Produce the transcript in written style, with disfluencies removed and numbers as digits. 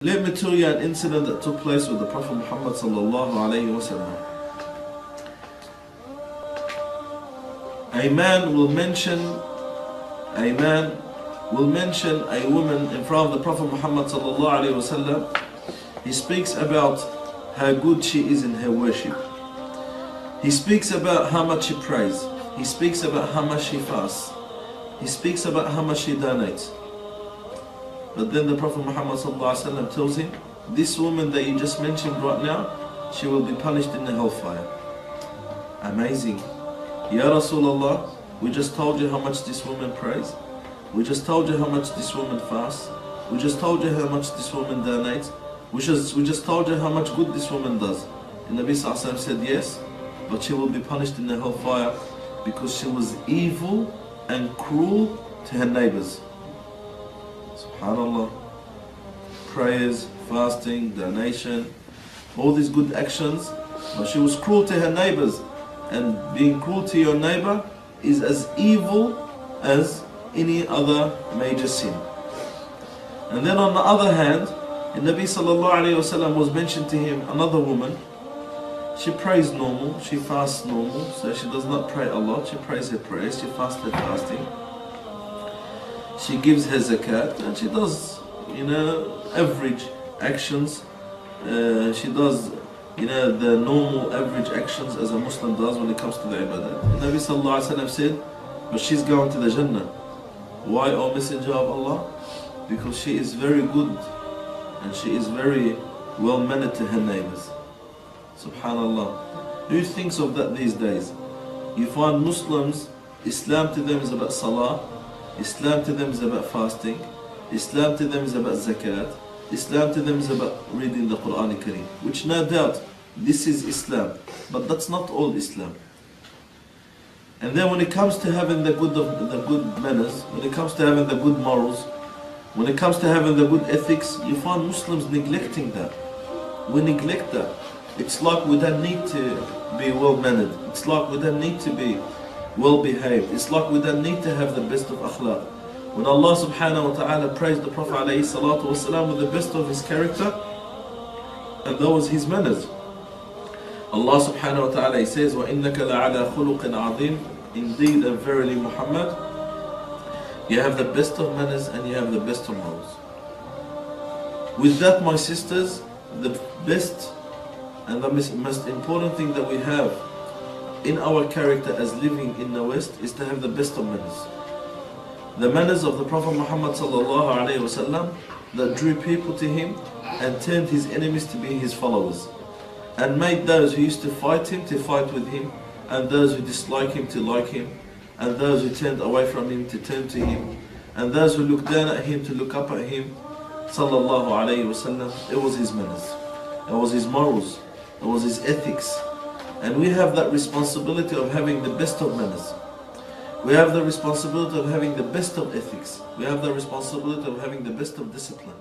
Let me tell you an incident that took place with the Prophet Muhammad sallallahu alayhi wa sallam. A man will mention a woman in front of the Prophet Muhammad sallallahu alayhi wa sallam. He speaks about how good she is in her worship. He speaks about how much she prays. He speaks about how much she fasts. He speaks about how much she donates. But then the Prophet Muhammad ﷺ tells him, this woman that you just mentioned right now, she will be punished in the hellfire. Amazing. Ya Rasulullah, we just told you how much this woman prays. We just told you how much this woman fasts. We just told you how much this woman donates. We just told you how much good this woman does. And Nabi ﷺ said, yes, but she will be punished in the hellfire because she was evil and cruel to her neighbors. SubhanAllah. Prayers, fasting, donation, all these good actions, but she was cruel to her neighbors. And being cruel to your neighbor is as evil as any other major sin. And then on the other hand, the Nabi sallallahu alayhi wa sallam was mentioned to him another woman. She prays normal, she fasts normal, so she does not pray a lot. She prays her prayers, she fasts her fasting. She gives her zakat and she does, average actions. She does, the normal average actions as a Muslim does when it comes to the ibadah. The Nabi sallallahu alayhi wa sallam said, but she's going to the Jannah. Why, O Messenger of Allah? Because she is very good and she is very well mannered to her neighbors. Subhanallah. Who thinks of that these days? You find Muslims, Islam to them is about salah, Islam to them is about fasting, Islam to them is about zakat, Islam to them is about reading the Quran al-Kareem, which no doubt this is Islam, but that's not all Islam. And then when it comes to having the good manners, when it comes to having the good morals, when it comes to having the good ethics, you find Muslims neglecting that. We neglect that. It's like we don't need to be well mannered. It's like we don't need to be well behaved. It's like we don't need to have the best of akhlaq. When Allah subhanahu wa ta'ala praised the Prophet alayhi salatu wasalam with the best of his character, and that was his manners. Allah subhanahu wa ta'ala, he says, وَإِنَّكَ لَعَلَى خُلُقٍ عَظِيمٍ. Indeed and verily Muhammad, you have the best of manners and you have the best of morals. With that, my sisters, the best and the most important thing that we have in our character as living in the West is to have the best of manners. The manners of the Prophet Muhammad sallallahu alayhi wa sallam that drew people to him and turned his enemies to be his followers, and made those who used to fight him to fight with him, and those who dislike him to like him, and those who turned away from him to turn to him, and those who looked down at him to look up at him sallallahu alayhi wa sallam. It was his manners, it was his morals, it was his ethics. And we have that responsibility of having the best of manners. We have the responsibility of having the best of ethics. We have the responsibility of having the best of discipline.